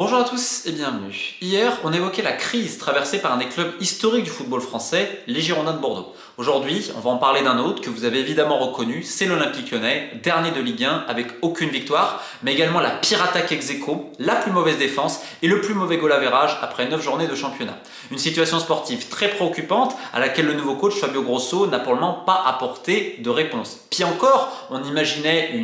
Bonjour à tous et bienvenue. Hier, on évoquait la crise traversée par un des clubs historiques du football français, les Girondins de Bordeaux. Aujourd'hui, on va en parler d'un autre que vous avez évidemment reconnu, c'est l'Olympique Lyonnais, dernier de Ligue 1 avec aucune victoire, mais également la pire attaque ex aequo, la plus mauvaise défense et le plus mauvais goal average après 9 journées de championnat. Une situation sportive très préoccupante à laquelle le nouveau coach Fabio Grosso n'a pour le moment pas apporté de réponse. Pis encore, on imaginait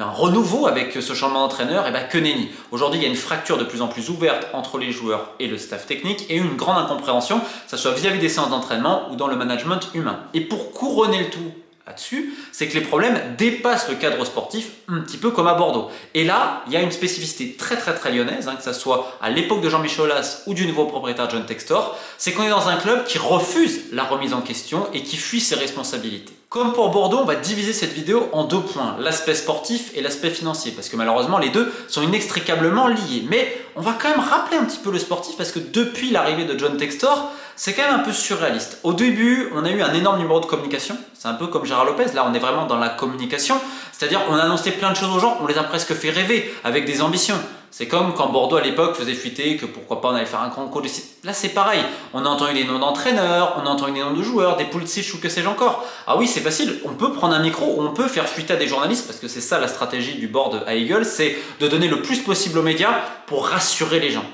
un renouveau avec ce changement d'entraîneur, et bien que nenni. Aujourd'hui, il y a une fracture de plus en plus ouverte entre les joueurs et le staff technique et une grande incompréhension, que ce soit vis-à-vis des séances d'entraînement ou dans le management humain. Et pour couronner le tout là-dessus, c'est que les problèmes dépassent le cadre sportif un petit peu comme à Bordeaux. Et là, il y a une spécificité très lyonnaise, que ce soit à l'époque de Jean-Michel Aulas ou du nouveau propriétaire John Textor, c'est qu'on est dans un club qui refuse la remise en question et qui fuit ses responsabilités. Comme pour Bordeaux, on va diviser cette vidéo en deux points, l'aspect sportif et l'aspect financier, parce que malheureusement les deux sont inextricablement liés. Mais on va quand même rappeler un petit peu le sportif, parce que depuis l'arrivée de John Textor, c'est quand même un peu surréaliste. Au début, on a eu un énorme numéro de communication, c'est un peu comme Gérard Lopez, là on est vraiment dans la communication, c'est-à-dire on a annoncé plein de choses aux gens, on les a presque fait rêver avec des ambitions. C'est comme quand Bordeaux à l'époque faisait fuiter que pourquoi pas on allait faire un grand coach. Là c'est pareil, on a entendu des noms d'entraîneurs, on a entendu des noms de joueurs, des Pulisic ou que sais-je encore. Ah oui, c'est facile, on peut prendre un micro, on peut faire fuiter à des journalistes, parce que c'est ça la stratégie du board à Eagles, c'est de donner le plus possible aux médias pour rassurer les gens.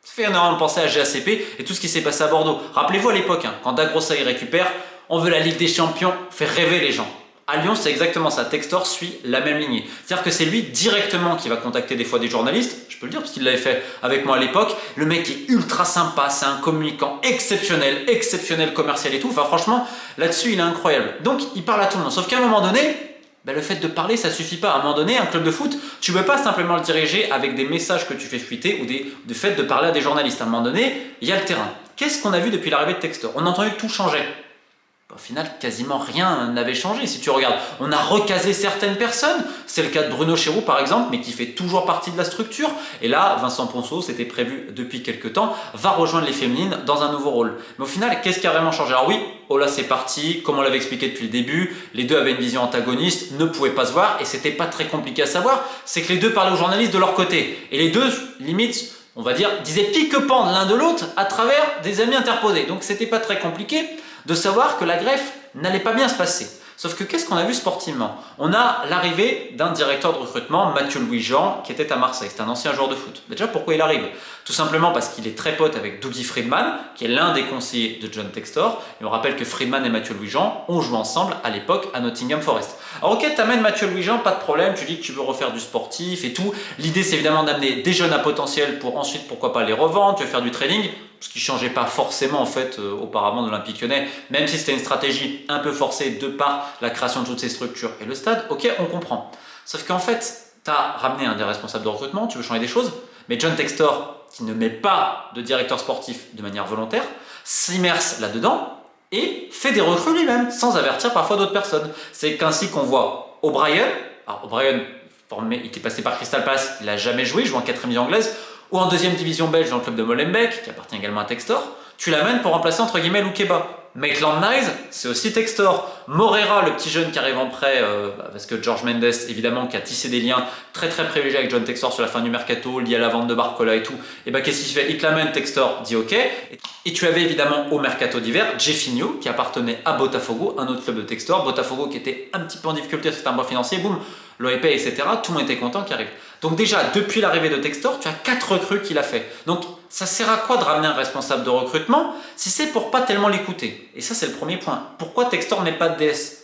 Ça fait énormément penser à GACP et tout ce qui s'est passé à Bordeaux. Rappelez-vous à l'époque, quand Dagrosa y récupère, on veut la Ligue des Champions, faire rêver les gens. À Lyon, c'est exactement ça. Textor suit la même lignée. C'est-à-dire que c'est lui directement qui va contacter des fois des journalistes. Je peux le dire parce qu'il l'avait fait avec moi à l'époque. Le mec est ultra sympa, c'est un communicant exceptionnel commercial et tout. Enfin franchement, là-dessus, il est incroyable. Donc, il parle à tout le monde. Sauf qu'à un moment donné, le fait de parler, ça suffit pas. À un moment donné, un club de foot, tu ne peux pas simplement le diriger avec des messages que tu fais fuiter ou du fait de parler à des journalistes. À un moment donné, il y a le terrain. Qu'est-ce qu'on a vu depuis l'arrivée de Textor? On a entendu que tout changeait. Au final, quasiment rien n'avait changé. Si tu regardes, on a recasé certaines personnes. C'est le cas de Bruno Chéroux, par exemple, mais qui fait toujours partie de la structure. Et là, Vincent Ponceau, c'était prévu depuis quelques temps, va rejoindre les féminines dans un nouveau rôle. Mais au final, qu'est-ce qui a vraiment changé? Alors oui, Ola c'est parti, comme on l'avait expliqué depuis le début, les deux avaient une vision antagoniste, ne pouvaient pas se voir, et c'était pas très compliqué à savoir. C'est que les deux parlaient aux journalistes de leur côté. Et les deux, limite, on va dire, disaient pique-pendre l'un de l'autre à travers des amis interposés. Donc c'était pas très compliqué de savoir que la greffe n'allait pas bien se passer. Sauf que qu'est-ce qu'on a vu sportivement? On a l'arrivée d'un directeur de recrutement, Mathieu Louis-Jean, qui était à Marseille. C'est un ancien joueur de foot. Mais déjà, pourquoi il arrive? Tout simplement parce qu'il est très pote avec Dougie Freedman, qui est l'un des conseillers de John Textor. Et on rappelle que Freedman et Mathieu Louis-Jean ont joué ensemble à l'époque à Nottingham Forest. Alors ok, t'amènes Mathieu Louis-Jean, pas de problème, tu dis que tu veux refaire du sportif et tout. L'idée, c'est évidemment d'amener des jeunes à potentiel pour ensuite, pourquoi pas, les revendre, tu veux faire du trading. Ce qui ne changeait pas forcément en fait auparavant de l'Olympique Lyonnais, même si c'était une stratégie un peu forcée de par la création de toutes ces structures et le stade, ok, on comprend. Sauf qu'en fait, tu as ramené un des responsables de recrutement, tu veux changer des choses, mais John Textor, qui ne met pas de directeur sportif de manière volontaire, s'immerse là-dedans et fait des recrues lui-même, sans avertir parfois d'autres personnes. C'est qu'ainsi qu'on voit O'Brien, alors O'Brien, il était passé par Crystal Palace, il n'a jamais joué, il joue en 4e division anglaise, ou en 2e division belge dans le club de Molenbeek, qui appartient également à Textor, tu l'amènes pour remplacer entre guillemets Loukeba. Maitland-Niles, c'est aussi Textor. Morera, le petit jeune qui arrive en prêt, parce que George Mendes, évidemment, qui a tissé des liens très privilégiés avec John Textor sur la fin du mercato, lié à la vente de Barcola et tout, et qu'est-ce qu'il fait? Il te l'amène, Textor dit ok. Et tu avais évidemment au mercato d'hiver, Jeffinho, qui appartenait à Botafogo, un autre club de Textor. Botafogo qui était un petit peu en difficulté sur certains points financiers, boum, l'OEP, etc. Tout le monde était content qu'il arrive. Donc déjà, depuis l'arrivée de Textor, tu as 4 recrues qu'il a fait. Donc ça sert à quoi de ramener un responsable de recrutement si c'est pour pas tellement l'écouter? Et ça, c'est le premier point. Pourquoi Textor n'est pas de DS?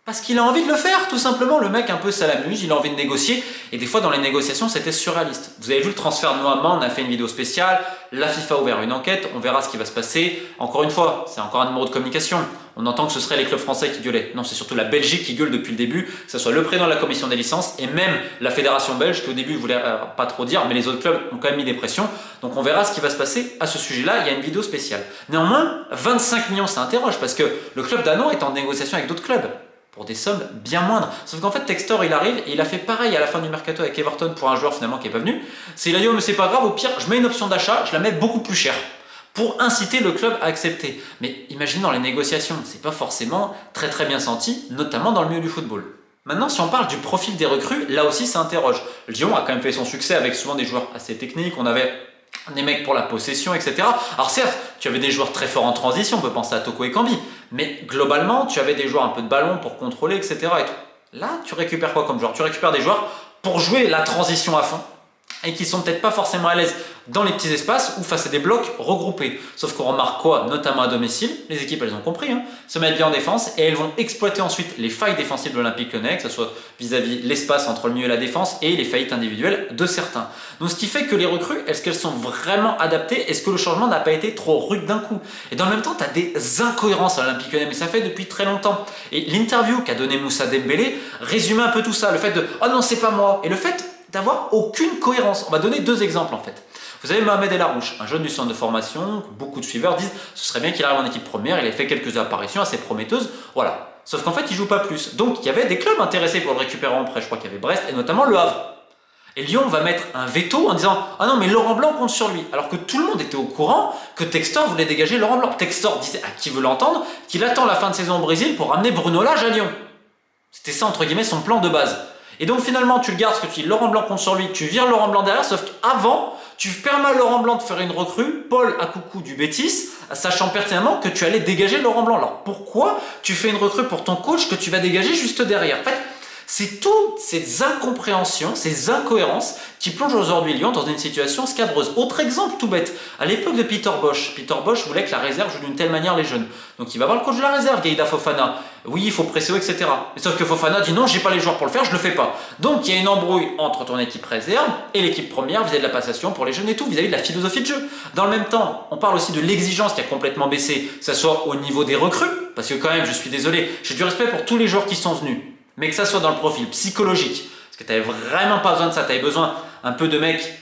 Parce qu'il a envie de le faire, tout simplement. Le mec, un peu, ça l'amuse, il a envie de négocier. Et des fois, dans les négociations, c'était surréaliste. Vous avez vu le transfert de Noamman, on a fait une vidéo spéciale. La FIFA a ouvert une enquête, on verra ce qui va se passer. Encore une fois, c'est encore un numéro de communication. On entend que ce serait les clubs français qui gueulaient. Non, c'est surtout la Belgique qui gueule depuis le début, que ce soit le président de la commission des licences et même la fédération belge qui au début voulait pas trop dire, mais les autres clubs ont quand même mis des pressions. Donc on verra ce qui va se passer à ce sujet-là. Il y a une vidéo spéciale. Néanmoins, 25 millions, ça interroge parce que le club danois est en négociation avec d'autres clubs pour des sommes bien moindres. Sauf qu'en fait, Textor, il arrive et il a fait pareil à la fin du mercato avec Everton pour un joueur finalement qui n'est pas venu. Il a dit, oh, mais c'est pas grave, au pire, je mets une option d'achat, je la mets beaucoup plus chère pour inciter le club à accepter. Mais imaginez dans les négociations, c'est pas forcément très bien senti, notamment dans le milieu du football. Maintenant, si on parle du profil des recrues, là aussi ça interroge. Lyon a quand même fait son succès avec souvent des joueurs assez techniques. On avait des mecs pour la possession, etc. Alors certes, tu avais des joueurs très forts en transition, on peut penser à Toko et Kambi, mais globalement, tu avais des joueurs un peu de ballon pour contrôler, etc. Et tout. Là, tu récupères quoi comme joueur? Tu récupères des joueurs pour jouer la transition à fond et qui sont peut-être pas forcément à l'aise dans les petits espaces ou face à des blocs regroupés. Sauf qu'on remarque quoi, notamment à domicile, les équipes elles ont compris, se mettent bien en défense et elles vont exploiter ensuite les failles défensives de l'Olympique Lyonnais, que ce soit vis-à-vis l'espace entre le milieu et la défense et les faillites individuelles de certains. Donc ce qui fait que les recrues, est-ce qu'elles sont vraiment adaptées? Est-ce que le changement n'a pas été trop rude d'un coup? Et dans le même temps, tu as des incohérences à l'Olympique Lyonnais, mais ça fait depuis très longtemps. Et l'interview qu'a donné Moussa Dembélé résumait un peu tout ça, le fait de « Oh non, c'est pas moi » et le fait d'avoir aucune cohérence. On va donner deux exemples en fait. Vous avez Mohamed El Arouche, un jeune du centre de formation, beaucoup de suiveurs disent ce serait bien qu'il arrive en équipe première, il a fait quelques apparitions assez prometteuses, voilà. Sauf qu'en fait il joue pas plus. Donc il y avait des clubs intéressés pour le récupérer en prêt, je crois qu'il y avait Brest et notamment Le Havre. Et Lyon va mettre un veto en disant « Ah non mais Laurent Blanc compte sur lui ». Alors que tout le monde était au courant que Textor voulait dégager Laurent Blanc. Textor disait à qui veut l'entendre qu'il attend la fin de saison au Brésil pour ramener Bruno Lage à Lyon. C'était ça entre guillemets son plan de base. Et donc finalement, tu le gardes, ce que tu dis, Laurent Blanc compte sur lui, tu vires Laurent Blanc derrière, sauf qu'avant, tu permets à Laurent Blanc de faire une recrue, Paul Akoukou du Betis, sachant pertinemment que tu allais dégager Laurent Blanc. Alors pourquoi tu fais une recrue pour ton coach que tu vas dégager juste derrière? En fait, c'est toutes ces incompréhensions, ces incohérences qui plongent aujourd'hui Lyon dans une situation scabreuse. Autre exemple tout bête, à l'époque de Peter Bosch voulait que la réserve joue d'une telle manière les jeunes. Donc il va voir le coach de la réserve, Gaïda Fofana. Oui, il faut presser, etc. Mais sauf que Fofana dit non, j'ai pas les joueurs pour le faire, je le fais pas. Donc il y a une embrouille entre ton équipe réserve et l'équipe première vis-à-vis de la passation pour les jeunes et tout, vis-à-vis de la philosophie de jeu. Dans le même temps, on parle aussi de l'exigence qui a complètement baissé, que ce soit au niveau des recrues, parce que quand même, je suis désolé, j'ai du respect pour tous les joueurs qui sont venus. Mais que ça soit dans le profil psychologique, parce que tu n'avais vraiment pas besoin de ça, tu avais besoin un peu de mecs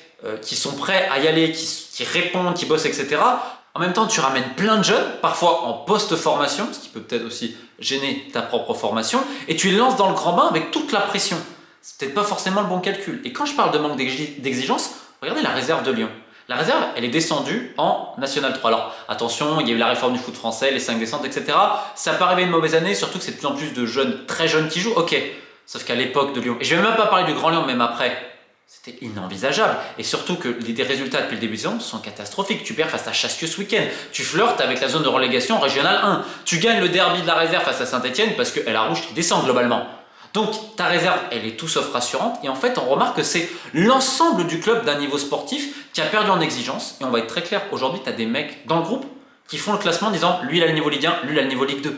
qui sont prêts à y aller, qui répondent, qui bossent, etc. En même temps, tu ramènes plein de jeunes, parfois en post-formation, ce qui peut peut-être aussi gêner ta propre formation, et tu les lances dans le grand bain avec toute la pression. C'est peut-être pas forcément le bon calcul. Et quand je parle de manque d'exigence, regardez la réserve de Lyon. La réserve, elle est descendue en National 3. Alors attention, il y a eu la réforme du foot français, les 5 descentes, etc. Ça peut arriver une mauvaise année, surtout que c'est de plus en plus de jeunes, très jeunes qui jouent. Ok, sauf qu'à l'époque de Lyon, et je ne vais même pas parler du Grand Lyon, même après, c'était inenvisageable. Et surtout que les résultats depuis le début de saison sont catastrophiques. Tu perds face à Chassieux ce week-end. Tu flirtes avec la zone de relégation régionale 1. Tu gagnes le derby de la réserve face à Saint-Etienne parce qu'elle a rouge qui descend globalement. Donc ta réserve, elle est tout sauf rassurante et en fait on remarque que c'est l'ensemble du club d'un niveau sportif qui a perdu en exigence et on va être très clair, aujourd'hui tu as des mecs dans le groupe qui font le classement en disant lui il a le niveau Ligue 1, lui il a le niveau Ligue 2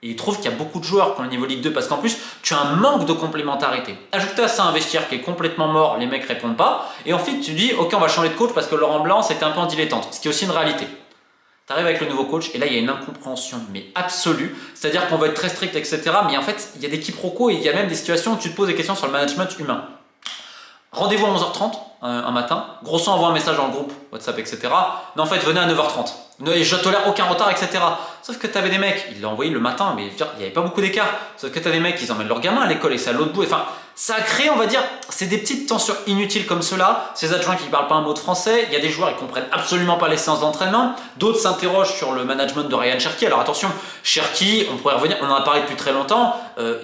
et ils trouvent qu'il y a beaucoup de joueurs qui ont le niveau Ligue 2 parce qu'en plus tu as un manque de complémentarité. Ajoute à ça un vestiaire qui est complètement mort, les mecs répondent pas et ensuite tu dis ok on va changer de coach parce que Laurent Blanc c'était un peu en dilettante, ce qui est aussi une réalité. Tu arrives avec le nouveau coach et là il y a une incompréhension mais absolue, c'est-à-dire qu'on va être très strict etc. Mais en fait il y a des quiproquos et il y a même des situations où tu te poses des questions sur le management humain. Rendez-vous à 11h30 un matin, Grosso envoie un message dans le groupe WhatsApp etc. Non en fait venez à 9h30 et je tolère aucun retard etc. Sauf que tu avais des mecs, il l'a envoyé le matin mais il n'y avait pas beaucoup d'écart. Sauf que tu as des mecs qui emmènent leurs gamins à l'école et c'est à l'autre bout. Enfin ça a créé on va dire, c'est des petites tensions inutiles comme cela. Ces adjoints qui ne parlent pas un mot de français, il y a des joueurs qui ne comprennent absolument pas les séances d'entraînement. D'autres s'interrogent sur le management de Ryan Cherki. Alors attention, Cherki, on pourrait revenir, on en a parlé depuis très longtemps,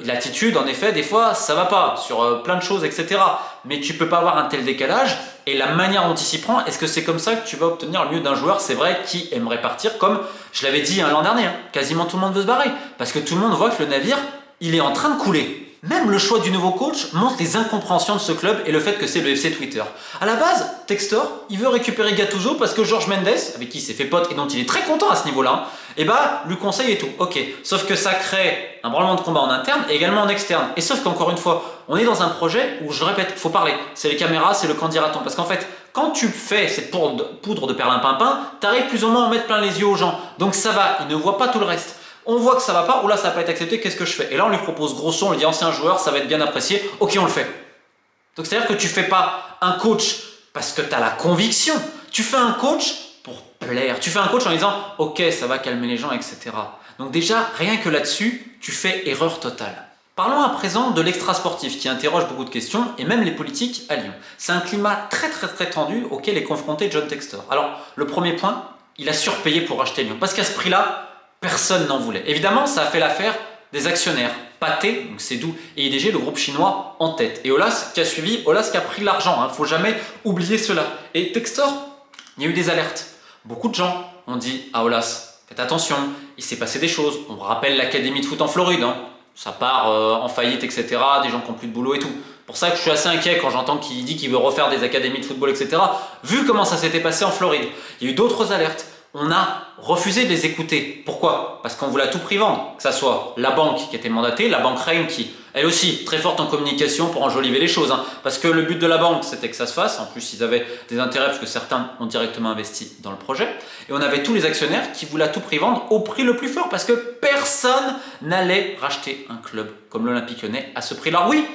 l'attitude en effet des fois ça va pas sur plein de choses etc. Mais tu peux pas avoir un tel décalage et la manière dont il s'y prend, est-ce que c'est comme ça que tu vas obtenir le mieux d'un joueur, c'est vrai, qui aimerait partir comme je l'avais dit l'an dernier, quasiment tout le monde veut se barrer parce que tout le monde voit que le navire il est en train de couler. Même le choix du nouveau coach montre les incompréhensions de ce club et le fait que c'est le FC Twitter. À la base, Textor, il veut récupérer Gattuso parce que Jorge Mendes, avec qui il s'est fait pote et dont il est très content à ce niveau-là, et lui conseille et tout. Ok, sauf que ça crée un branlement de combat en interne et également en externe. Et sauf qu'encore une fois, on est dans un projet où, je répète, il faut parler. C'est les caméras, c'est le candidaton. Parce qu'en fait, quand tu fais cette poudre de perlimpinpin, tu arrives plus ou moins à en mettre plein les yeux aux gens. Donc ça va, ils ne voient pas tout le reste. On voit que ça va pas, ou là ça va pas être accepté, qu'est-ce que je fais? Et là on lui propose Grosso, on lui dit ancien joueur, ça va être bien apprécié, ok on le fait. Donc c'est à dire que tu fais pas un coach parce que tu as la conviction, tu fais un coach pour plaire, tu fais un coach en disant ok ça va calmer les gens etc. Donc déjà rien que là-dessus tu fais erreur totale. Parlons à présent de l'extra-sportif qui interroge beaucoup de questions et même les politiques à Lyon. C'est un climat très tendu auquel est confronté John Textor. Alors le premier point, il a surpayé pour acheter Lyon parce qu'à ce prix-là, personne n'en voulait. Évidemment, ça a fait l'affaire des actionnaires. Pathé, donc c'est d'où, et IDG, le groupe chinois en tête. Et Olas qui a suivi, Olas qui a pris l'argent, faut jamais oublier cela. Et Textor, il y a eu des alertes. Beaucoup de gens ont dit à Olas, faites attention, il s'est passé des choses. On rappelle l'académie de foot en Floride, ça part en faillite, etc. Des gens qui n'ont plus de boulot et tout. Pour ça que je suis assez inquiet quand j'entends qu'il dit qu'il veut refaire des académies de football, etc. Vu comment ça s'était passé en Floride, il y a eu d'autres alertes. On a refusé de les écouter. Pourquoi? Parce qu'on voulait à tout prix vendre. Que ça soit la banque qui était mandatée, la banque Reign qui, elle aussi, très forte en communication pour enjoliver les choses. Parce que le but de la banque, c'était que ça se fasse. En plus, ils avaient des intérêts parce que certains ont directement investi dans le projet. Et on avait tous les actionnaires qui voulaient à tout prix vendre au prix le plus fort parce que personne n'allait racheter un club comme l'Olympique Lyonnais à ce prix-là. Oui,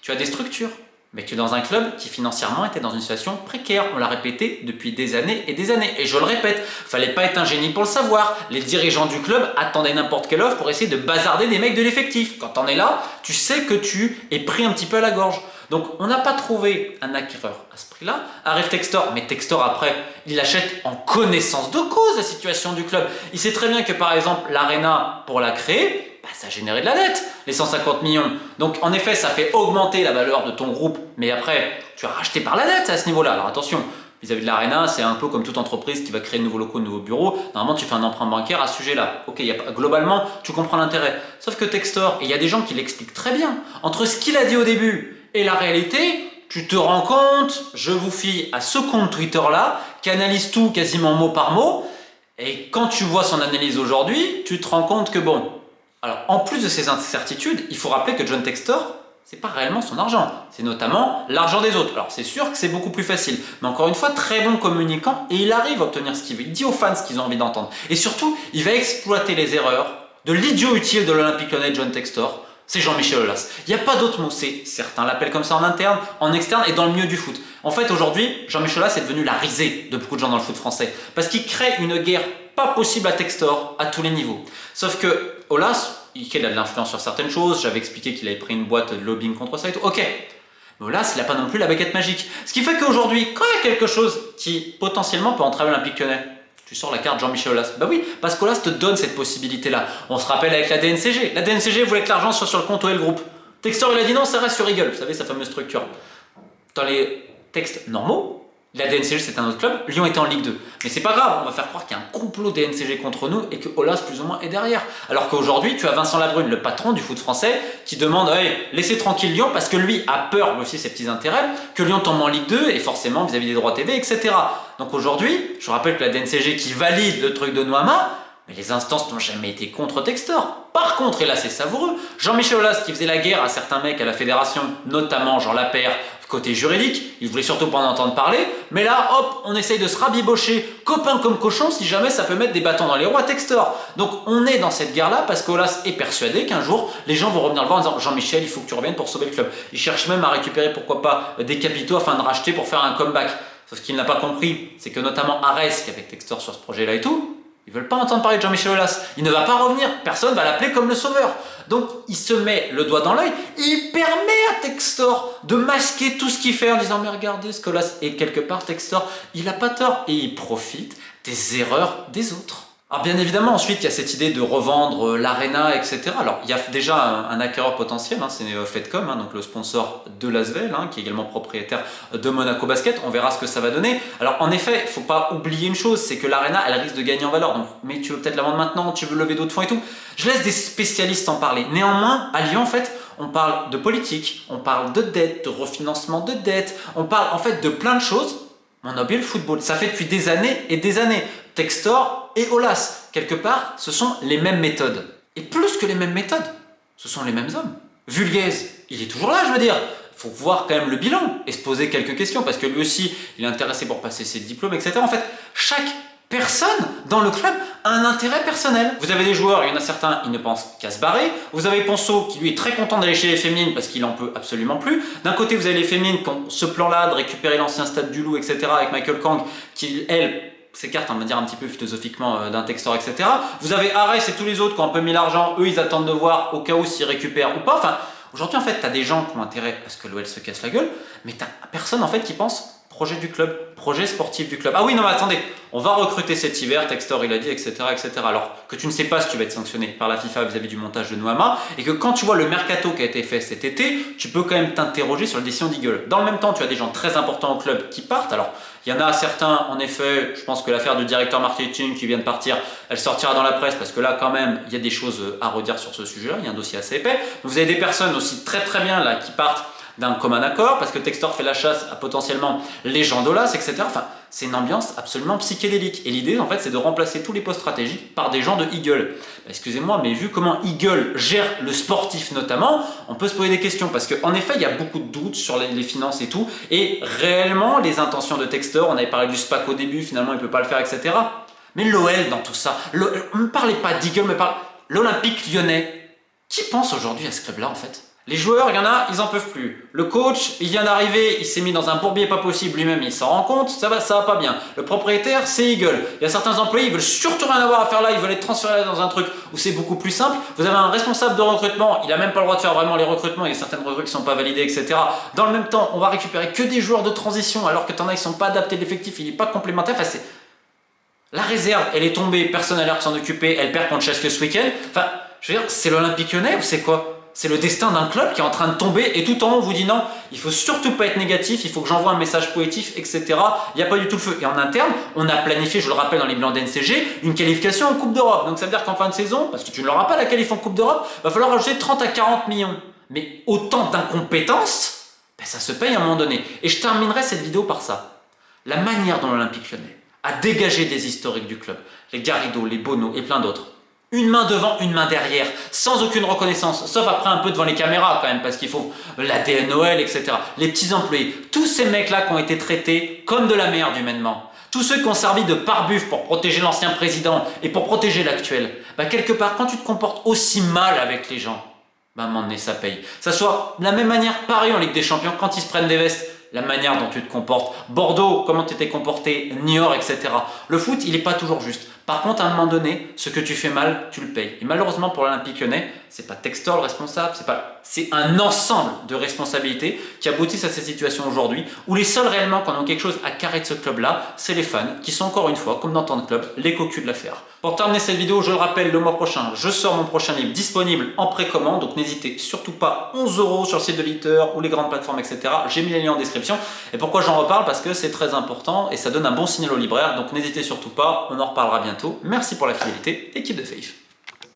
tu as des structures, mais tu es dans un club qui financièrement était dans une situation précaire. On l'a répété depuis des années et des années. Et je le répète, fallait pas être un génie pour le savoir. Les dirigeants du club attendaient n'importe quelle offre pour essayer de bazarder des mecs de l'effectif. Quand on est là, tu sais que tu es pris un petit peu à la gorge. Donc on n'a pas trouvé un acquéreur à ce prix-là. Arrive Textor, mais Textor après, il l'achète en connaissance de cause la situation du club. Il sait très bien que par exemple l'Arena, pour la créer, ça a généré de la dette, les 150 millions. Donc en effet, ça fait augmenter la valeur de ton groupe, mais après, tu as racheté par la dette à ce niveau-là. Alors attention, vis-à-vis de l'Arena, c'est un peu comme toute entreprise qui va créer de nouveaux locaux, de nouveaux bureaux. Normalement, tu fais un emprunt bancaire à ce sujet-là. Ok, globalement, tu comprends l'intérêt. Sauf que Textor, et il y a des gens qui l'expliquent très bien, entre ce qu'il a dit au début et la réalité, tu te rends compte, je vous fie à ce compte Twitter-là, qui analyse tout quasiment mot par mot, et quand tu vois son analyse aujourd'hui, tu te rends compte que bon, alors, en plus de ces incertitudes, il faut rappeler que John Textor, c'est pas réellement son argent. C'est notamment l'argent des autres. Alors, c'est sûr que c'est beaucoup plus facile. Mais encore une fois, très bon communicant et il arrive à obtenir ce qu'il veut. Il dit aux fans ce qu'ils ont envie d'entendre. Et surtout, il va exploiter les erreurs de l'idiot utile de l'Olympique Lyonnais, John Textor. C'est Jean-Michel Aulas. Il n'y a pas d'autre mot. Certains l'appellent comme ça en interne, en externe et dans le milieu du foot. En fait, aujourd'hui, Jean-Michel Aulas est devenu la risée de beaucoup de gens dans le foot français. Parce qu'il crée une guerre pas possible à Textor à tous les niveaux. Sauf que Aulas, il a de l'influence sur certaines choses, j'avais expliqué qu'il avait pris une boîte de lobbying contre ça et tout, ok. Mais Aulas, il n'a pas non plus la baguette magique. Ce qui fait qu'aujourd'hui, quand il y a quelque chose qui potentiellement peut entraver l'Olympique Lyonnais, tu sors la carte Jean-Michel Aulas. Bah oui, parce qu'Aulas te donne cette possibilité-là. On se rappelle avec la DNCG. La DNCG voulait que l'argent soit sur le compte OL Group. Textor, il a dit non, ça reste sur Eagle, vous savez, sa fameuse structure. Dans les textes normaux, la DNCG c'est un autre club, Lyon était en Ligue 2. Mais c'est pas grave, on va faire croire qu'il y a un complot DNCG contre nous et que Aulas plus ou moins est derrière. Alors qu'aujourd'hui, tu as Vincent Labrune, le patron du foot français, qui demande hey, laissez tranquille Lyon parce que lui a peur, lui aussi ses petits intérêts, que Lyon tombe en Ligue 2 et forcément vis-à-vis des droits TV, etc. Donc aujourd'hui, je rappelle que la DNCG qui valide le truc de Noama, mais les instances n'ont jamais été contre Textor. Par contre, et là c'est savoureux, Jean-Michel Aulas qui faisait la guerre à certains mecs à la fédération, notamment Jean Lapère, côté juridique, il voulait surtout pas en entendre parler, mais là, hop, on essaye de se rabibocher, copain comme cochon, si jamais ça peut mettre des bâtons dans les roues à Textor. Donc on est dans cette guerre-là parce qu'Aulas est persuadé qu'un jour, les gens vont revenir le voir en disant Jean-Michel, il faut que tu reviennes pour sauver le club. Il cherche même à récupérer, pourquoi pas, des capitaux afin de racheter pour faire un comeback. Sauf ce qu'il n'a pas compris, c'est que notamment Arès, qui est avec Textor sur ce projet-là et tout, ils veulent pas entendre parler de Jean-Michel Aulas. Il ne va pas revenir. Personne va l'appeler comme le sauveur. Donc, il se met le doigt dans l'œil et il permet à Textor de masquer tout ce qu'il fait en disant mais regardez ce qu'Aulas est quelque part Textor. Il n'a pas tort et il profite des erreurs des autres. Alors bien évidemment, ensuite, il y a cette idée de revendre l'Arena, etc. Alors, il y a déjà un acquéreur potentiel, c'est Fedcom, donc le sponsor de l'Asvel, qui est également propriétaire de Monaco Basket. On verra ce que ça va donner. Alors, en effet, il ne faut pas oublier une chose, c'est que l'Arena, elle risque de gagner en valeur. Donc, mais tu veux peut-être la vendre maintenant, tu veux lever d'autres fonds et tout. Je laisse des spécialistes en parler. Néanmoins, à Lyon, en fait, on parle de politique, on parle de dette, de refinancement de dette, on parle en fait de plein de choses. On a oublié le football. Ça fait depuis des années et des années. Textor et Aulas, quelque part, ce sont les mêmes méthodes. Et plus que les mêmes méthodes, ce sont les mêmes hommes. Vulguez, il est toujours là, je veux dire. Il faut voir quand même le bilan et se poser quelques questions parce que lui aussi, il est intéressé pour passer ses diplômes, etc. En fait, chaque personne dans le club a un intérêt personnel. Vous avez des joueurs, il y en a certains, ils ne pensent qu'à se barrer. Vous avez Ponceau qui lui est très content d'aller chez les féminines parce qu'il en peut absolument plus. D'un côté, vous avez les féminines qui ont ce plan-là de récupérer l'ancien stade du Loup, etc. avec Michael Kang qui, elle, s'écarte, on va dire un petit peu philosophiquement d'un Textor, etc. Vous avez Arès et tous les autres qui ont un peu mis l'argent, eux ils attendent de voir au cas où s'ils récupèrent ou pas. Enfin, aujourd'hui en fait, tu as des gens qui ont intérêt à ce que l'OL se casse la gueule, mais tu n'as personne en fait qui pense projet du club, projet sportif du club. Ah oui, non mais attendez, on va recruter cet hiver, Textor il a dit, etc., etc. Alors que tu ne sais pas si tu vas être sanctionné par la FIFA vis-à-vis du montage de Noama, et que quand tu vois le mercato qui a été fait cet été, tu peux quand même t'interroger sur la décision d'Eagle. Dans le même temps, tu as des gens très importants au club qui partent. Alors, il y en a certains, en effet, je pense que l'affaire du directeur marketing qui vient de partir, elle sortira dans la presse parce que là, quand même, il y a des choses à redire sur ce sujet-là. Il y a un dossier assez épais. Vous avez des personnes aussi très très bien là qui partent d'un commun accord parce que Textor fait la chasse à potentiellement les gens d'Olas, etc. Enfin, c'est une ambiance absolument psychédélique. Et l'idée, en fait, c'est de remplacer tous les postes stratégiques par des gens de Eagle. Excusez-moi, mais vu comment Eagle gère le sportif notamment, on peut se poser des questions parce qu'en effet, il y a beaucoup de doutes sur les finances et tout. Et réellement, les intentions de Textor, on avait parlé du SPAC au début, finalement, il ne peut pas le faire, etc. Mais l'OL dans tout ça, ne me parlez pas d'Eagle, mais parlez l'Olympique Lyonnais. Qui pense aujourd'hui à ce club-là, en fait? Les joueurs, il y en a, ils en peuvent plus. Le coach, il vient d'arriver, il s'est mis dans un bourbier pas possible lui-même, il s'en rend compte, ça va pas bien. Le propriétaire, c'est Eagle. Il y a certains employés, ils veulent surtout rien avoir à faire là, ils veulent être transférés dans un truc où c'est beaucoup plus simple. Vous avez un responsable de recrutement, il a même pas le droit de faire vraiment les recrutements, il y a certaines recrues qui sont pas validées, etc. Dans le même temps, on va récupérer que des joueurs de transition, alors que t'en as, ils sont pas adaptés à l'effectif, il est pas complémentaire. Enfin, c'est... La réserve, elle est tombée, personne n'a l'air de s'en occuper, elle perd contre Chesque ce week-end. Enfin, je veux dire, c'est l'Olympique Lyonnais ou c'est quoi? C'est le destin d'un club qui est en train de tomber et tout en haut on vous dit non, il faut surtout pas être négatif, il faut que j'envoie un message positif, etc. Il n'y a pas du tout le feu. Et en interne, on a planifié, je le rappelle dans les bilans d'NCG, une qualification en Coupe d'Europe. Donc ça veut dire qu'en fin de saison, parce que tu ne l'auras pas la qualif en Coupe d'Europe, va falloir rajouter 30 à 40 millions. Mais autant d'incompétence, ben ça se paye à un moment donné. Et je terminerai cette vidéo par ça. La manière dont l'Olympique Lyonnais a dégagé des historiques du club, les Garrido, les Bono et plein d'autres, une main devant, une main derrière, sans aucune reconnaissance, sauf après un peu devant les caméras quand même, parce qu'il faut l'ADN OL, etc. Les petits employés, tous ces mecs-là qui ont été traités comme de la merde humainement, tous ceux qui ont servi de pare-buff pour protéger l'ancien président et pour protéger l'actuel, bah quelque part, quand tu te comportes aussi mal avec les gens, bah à un moment donné, ça paye. Ça soit de la même manière, pareil en Ligue des Champions, quand ils se prennent des vestes, la manière dont tu te comportes. Bordeaux, comment tu t'es comporté, Niort, etc. Le foot, il n'est pas toujours juste. Par contre, à un moment donné, ce que tu fais mal, tu le payes. Et malheureusement pour l'Olympique Lyonnais, c'est pas Textor le responsable, c'est un ensemble de responsabilités qui aboutissent à cette situation aujourd'hui, où les seuls réellement qui en ont quelque chose à carrer de ce club-là, c'est les fans, qui sont encore une fois, comme dans tant de clubs, les cocus de l'affaire. Pour terminer cette vidéo, je le rappelle, le mois prochain, je sors mon prochain livre disponible en précommande, donc n'hésitez surtout pas, 11 € sur le site de l'éditeur ou les grandes plateformes, etc. J'ai mis les liens en description. Et pourquoi j'en reparle? Parce que c'est très important et ça donne un bon signal au libraire, donc n'hésitez surtout pas, on en reparlera bientôt. Merci pour la fidélité, équipe de Faith.